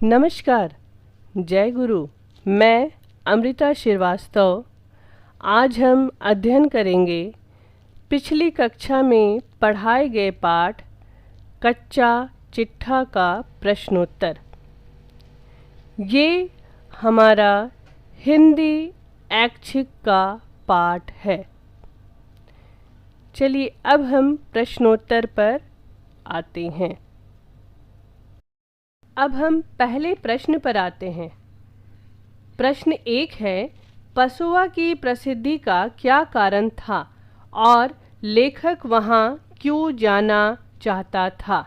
नमस्कार, जय गुरु। मैं अमृता श्रीवास्तव। आज हम अध्ययन करेंगे पिछली कक्षा में पढ़ाए गए पाठ कच्चा चिट्ठा का प्रश्नोत्तर। ये हमारा हिंदी ऐच्छिक का पाठ है। चलिए अब हम प्रश्नोत्तर पर आते हैं। अब हम पहले प्रश्न पर आते हैं। प्रश्न 1 है, पसोआ की प्रसिद्धि का क्या कारण था और लेखक वहाँ क्यों जाना चाहता था?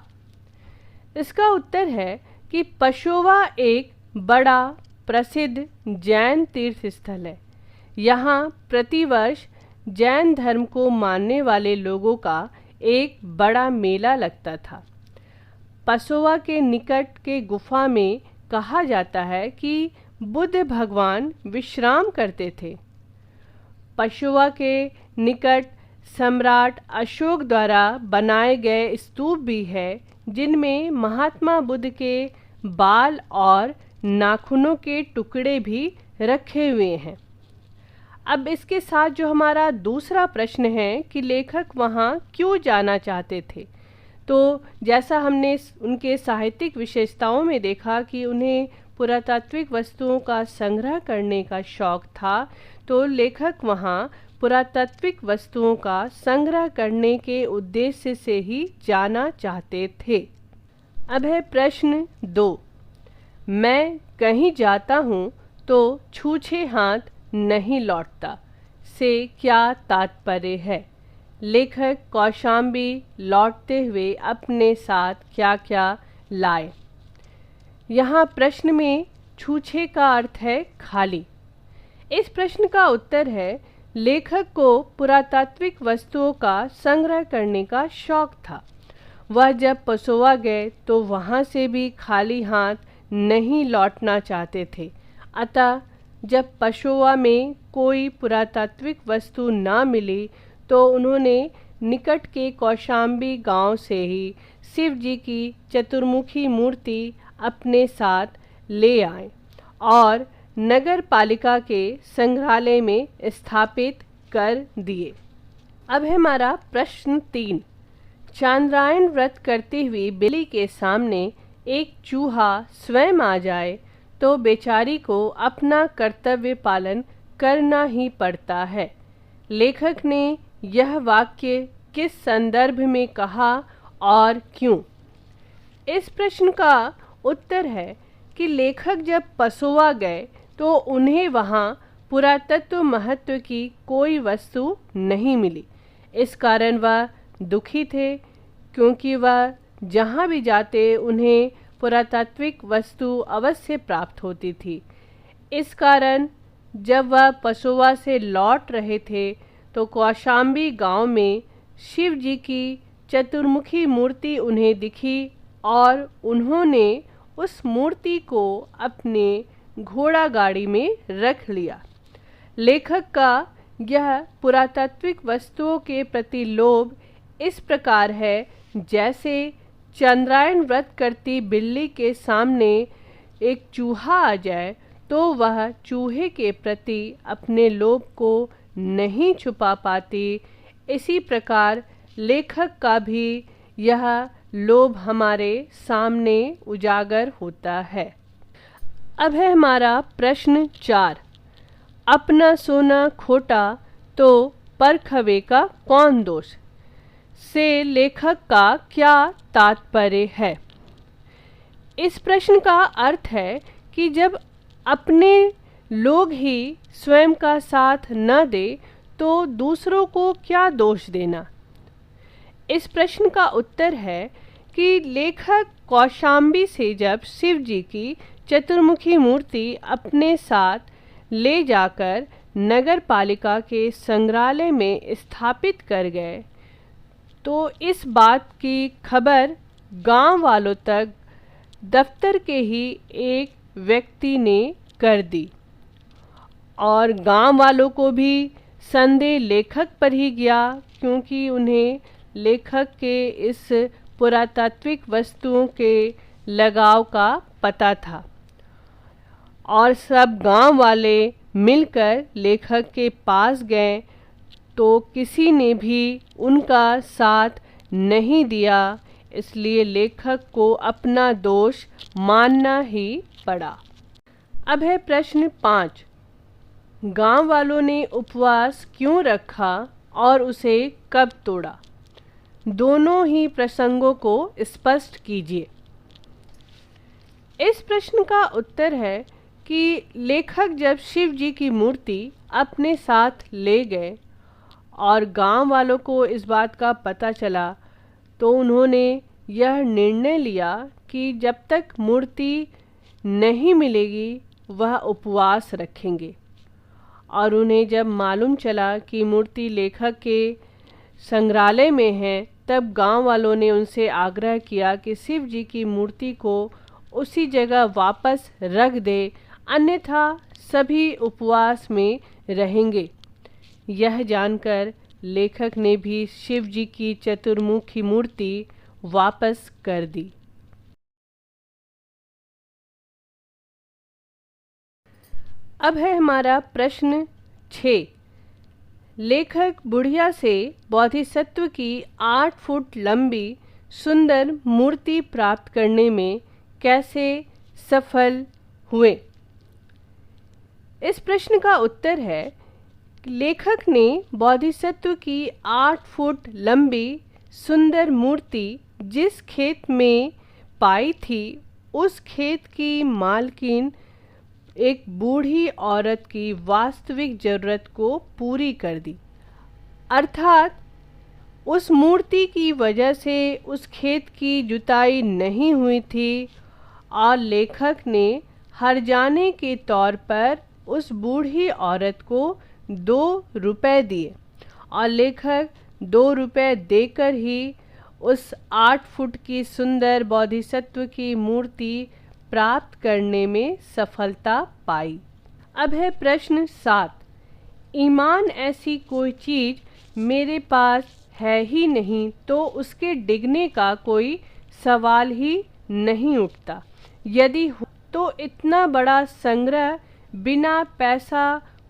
इसका उत्तर है कि पसोआ एक बड़ा प्रसिद्ध जैन तीर्थ स्थल है। यहाँ प्रतिवर्ष जैन धर्म को मानने वाले लोगों का एक बड़ा मेला लगता था। पसोआ के निकट के गुफा में कहा जाता है कि बुद्ध भगवान विश्राम करते थे। पसोआ के निकट सम्राट अशोक द्वारा बनाए गए स्तूप भी है, जिनमें महात्मा बुद्ध के बाल और नाखूनों के टुकड़े भी रखे हुए हैं। अब इसके साथ जो हमारा दूसरा प्रश्न है कि लेखक वहाँ क्यों जाना चाहते थे, तो जैसा हमने उनके साहित्यिक विशेषताओं में देखा कि उन्हें पुरातात्विक वस्तुओं का संग्रह करने का शौक था, तो लेखक वहाँ पुरातात्विक वस्तुओं का संग्रह करने के उद्देश्य से ही जाना चाहते थे। अब है प्रश्न 2, मैं कहीं जाता हूँ तो छूछे हाथ नहीं लौटता से क्या तात्पर्य है? लेखक कौशाम्बी लौटते हुए अपने साथ क्या क्या लाए? यहाँ प्रश्न में छूछे का अर्थ है खाली। इस प्रश्न का उत्तर है, लेखक को पुरातात्विक वस्तुओं का संग्रह करने का शौक था। वह जब पसोआ गए तो वहाँ से भी खाली हाथ नहीं लौटना चाहते थे। अतः जब पसोआ में कोई पुरातात्विक वस्तु ना मिली तो उन्होंने निकट के कौशाम्बी गांव से ही शिव जी की चतुर्मुखी मूर्ति अपने साथ ले आए और नगर पालिका के संग्रहालय में स्थापित कर दिए। अब है हमारा प्रश्न 3, चांद्रायण व्रत करती हुई बिल्ली के सामने एक चूहा स्वयं आ जाए तो बेचारी को अपना कर्तव्य पालन करना ही पड़ता है। लेखक ने यह वाक्य किस संदर्भ में कहा और क्यों? इस प्रश्न का उत्तर है कि लेखक जब पसोआ गए तो उन्हें वहाँ पुरातत्व महत्व की कोई वस्तु नहीं मिली। इस कारण वह दुखी थे, क्योंकि वह जहाँ भी जाते उन्हें पुरातात्विक वस्तु अवश्य प्राप्त होती थी। इस कारण जब वह पसोआ से लौट रहे थे तो कौशाम्बी गांव में शिव जी की चतुर्मुखी मूर्ति उन्हें दिखी और उन्होंने उस मूर्ति को अपने घोड़ा गाड़ी में रख लिया। लेखक का यह पुरातात्विक वस्तुओं के प्रति लोभ इस प्रकार है जैसे चांद्रायण व्रत करती बिल्ली के सामने एक चूहा आ जाए तो वह चूहे के प्रति अपने लोभ को नहीं छुपा पाती। इसी प्रकार लेखक का भी यह लोभ हमारे सामने उजागर होता है। अब है हमारा प्रश्न 4, अपना सोना खोटा तो परखवे का कौन दोष से लेखक का क्या तात्पर्य है? इस प्रश्न का अर्थ है कि जब अपने लोग ही स्वयं का साथ न दे तो दूसरों को क्या दोष देना? इस प्रश्न का उत्तर है कि लेखक कौशाम्बी से जब शिव जी की चतुर्मुखी मूर्ति अपने साथ ले जाकर नगर पालिका के संग्रहालय में स्थापित कर गए तो इस बात की खबर गांव वालों तक दफ्तर के ही एक व्यक्ति ने कर दी और गांव वालों को भी संदेह लेखक पर ही गया, क्योंकि उन्हें लेखक के इस पुरातात्विक वस्तुओं के लगाव का पता था और सब गांव वाले मिलकर लेखक के पास गए तो किसी ने भी उनका साथ नहीं दिया, इसलिए लेखक को अपना दोष मानना ही पड़ा। अब है प्रश्न 5। गांव वालों ने उपवास क्यों रखा और उसे कब तोड़ा? दोनों ही प्रसंगों को स्पष्ट कीजिए। इस प्रश्न का उत्तर है कि लेखक जब शिव जी की मूर्ति अपने साथ ले गए और गांव वालों को इस बात का पता चला तो उन्होंने यह निर्णय लिया कि जब तक मूर्ति नहीं मिलेगी वह उपवास रखेंगे। और उन्हें जब मालूम चला कि मूर्ति लेखक के संग्रहालय में है तब गांव वालों ने उनसे आग्रह किया कि शिव जी की मूर्ति को उसी जगह वापस रख दे, अन्यथा सभी उपवास में रहेंगे। यह जानकर लेखक ने भी शिव जी की चतुर्मुखी मूर्ति वापस कर दी। अब है हमारा प्रश्न 6। लेखक बुढ़िया से बोधिसत्व की 8 फुट लंबी सुंदर मूर्ति प्राप्त करने में कैसे सफल हुए? इस प्रश्न का उत्तर है कि लेखक ने बोधिसत्व की 8 फुट लंबी सुंदर मूर्ति जिस खेत में पाई थी उस खेत की मालकिन एक बूढ़ी औरत की वास्तविक जरूरत को पूरी कर दी। अर्थात उस मूर्ति की वजह से उस खेत की जुताई नहीं हुई थी और लेखक ने हर्जाने के तौर पर उस बूढ़ी औरत को 2 रुपए दिए और लेखक 2 रुपए देकर ही उस 8 फुट की सुंदर बोधिसत्व की मूर्ति प्राप्त करने में सफलता पाई। अब है प्रश्न 7। ईमान ऐसी कोई चीज़ मेरे पास है ही नहीं तो उसके डिगने का कोई सवाल ही नहीं उठता। यदि हो तो इतना बड़ा संग्रह बिना पैसा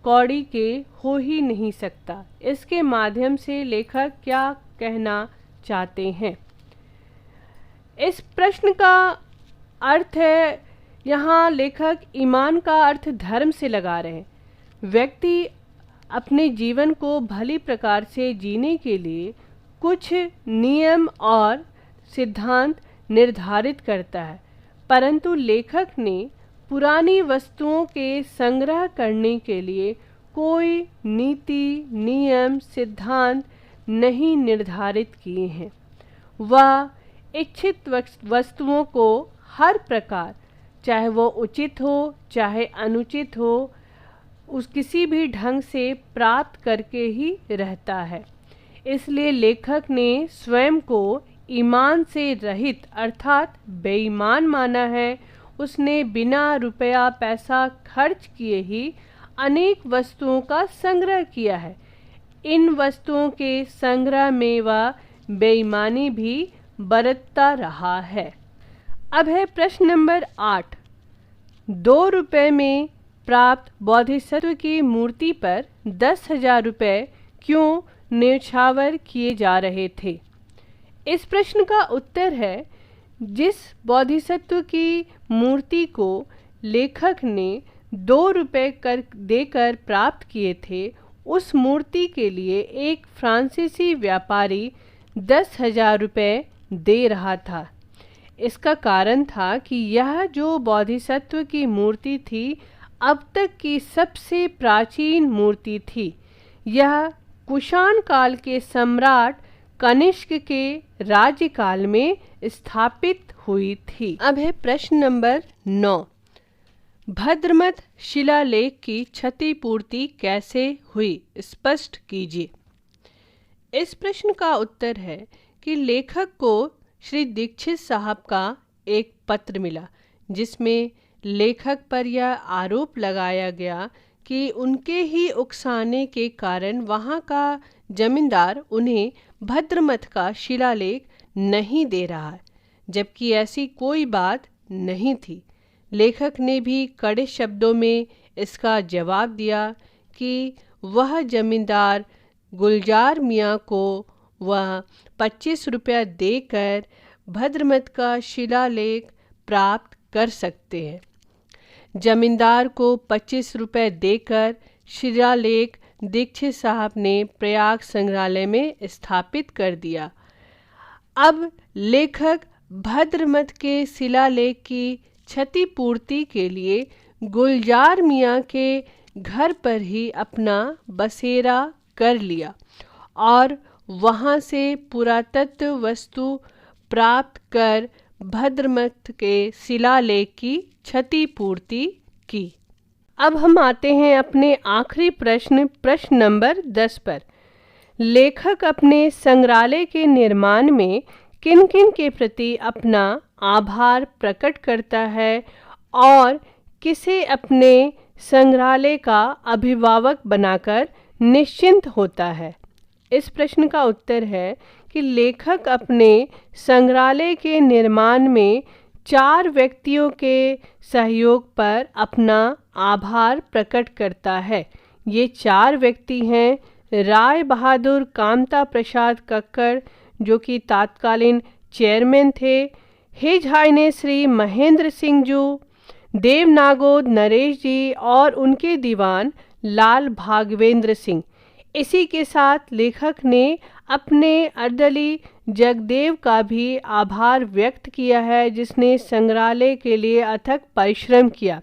कौड़ी के हो ही नहीं सकता। इसके माध्यम से लेखक क्या कहना चाहते हैं? इस प्रश्न का अर्थ है, यहाँ लेखक ईमान का अर्थ धर्म से लगा रहे हैं। व्यक्ति अपने जीवन को भली प्रकार से जीने के लिए कुछ नियम और सिद्धांत निर्धारित करता है, परंतु लेखक ने पुरानी वस्तुओं के संग्रह करने के लिए कोई नीति, नियम, सिद्धांत नहीं निर्धारित किए हैं। वह इच्छित वस्तुओं को हर प्रकार, चाहे वो उचित हो चाहे अनुचित हो, उस किसी भी ढंग से प्राप्त करके ही रहता है। इसलिए लेखक ने स्वयं को ईमान से रहित अर्थात बेईमान माना है। उसने बिना रुपया पैसा खर्च किए ही अनेक वस्तुओं का संग्रह किया है। इन वस्तुओं के संग्रह में वह बेईमानी भी बरतता रहा है। अब है प्रश्न नंबर 8। 2 रुपये में प्राप्त बोधिसत्व की मूर्ति पर 10,000 रुपये क्यों न्यौछावर किए जा रहे थे? इस प्रश्न का उत्तर है, जिस बोधिसत्व की मूर्ति को लेखक ने 2 रुपये देकर प्राप्त किए थे, उस मूर्ति के लिए एक फ्रांसीसी व्यापारी 10,000 रुपये दे रहा था। इसका कारण था कि यह जो बोधिसत्व की मूर्ति थी अब तक की सबसे प्राचीन मूर्ति थी। यह कुषाण काल के सम्राट कनिष्क के राज्यकाल में स्थापित हुई थी। अब है प्रश्न नंबर 9। भद्रमत शिलालेख की क्षतिपूर्ति कैसे हुई? स्पष्ट कीजिए। इस प्रश्न का उत्तर है कि लेखक को श्री दीक्षित साहब का एक पत्र मिला जिसमें लेखक पर यह आरोप लगाया गया कि उनके ही उकसाने के कारण वहाँ का जमींदार उन्हें भद्रमत का शिलालेख नहीं दे रहा है, जबकि ऐसी कोई बात नहीं थी। लेखक ने भी कड़े शब्दों में इसका जवाब दिया कि वह जमींदार गुलजार मियाँ को वह 25 रुपया देकर भद्रमत का शिलालेख प्राप्त कर सकते हैं। जमींदार को 25 रुपये देकर शिलालेख दीक्षित साहब ने प्रयाग संग्रहालय में स्थापित कर दिया। अब लेखक भद्रमत के शिलालेख की क्षतिपूर्ति के लिए गुलजार मियाँ के घर पर ही अपना बसेरा कर लिया और वहाँ से पुरातत्व वस्तु प्राप्त कर भद्रमत के शिलालेख की क्षतिपूर्ति की। अब हम आते हैं अपने आखिरी प्रश्न नंबर 10 पर। लेखक अपने संग्रहालय के निर्माण में किन किन के प्रति अपना आभार प्रकट करता है और किसे अपने संग्रहालय का अभिभावक बनाकर निश्चिंत होता है? इस प्रश्न का उत्तर है कि लेखक अपने संग्रहालय के निर्माण में 4 व्यक्तियों के सहयोग पर अपना आभार प्रकट करता है। ये 4 व्यक्ति हैं राय बहादुर कामता प्रसाद कक्कड़, जो कि तत्कालीन चेयरमैन थे, हिज हाइनेस श्री महेंद्र सिंह जू, देवनागोद नरेश जी और उनके दीवान लाल भागवेंद्र सिंह। इसी के साथ लेखक ने अपने अर्दली जगदेव का भी आभार व्यक्त किया है, जिसने संग्रहालय के लिए अथक परिश्रम किया।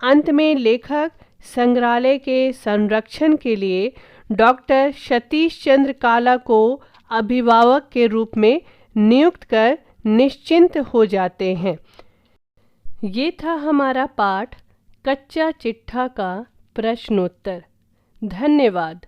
अंत में लेखक संग्रहालय के संरक्षण के लिए डॉक्टर सतीश चंद्र काला को अभिभावक के रूप में नियुक्त कर निश्चिंत हो जाते हैं। ये था हमारा पाठ कच्चा चिट्ठा का प्रश्नोत्तर। धन्यवाद।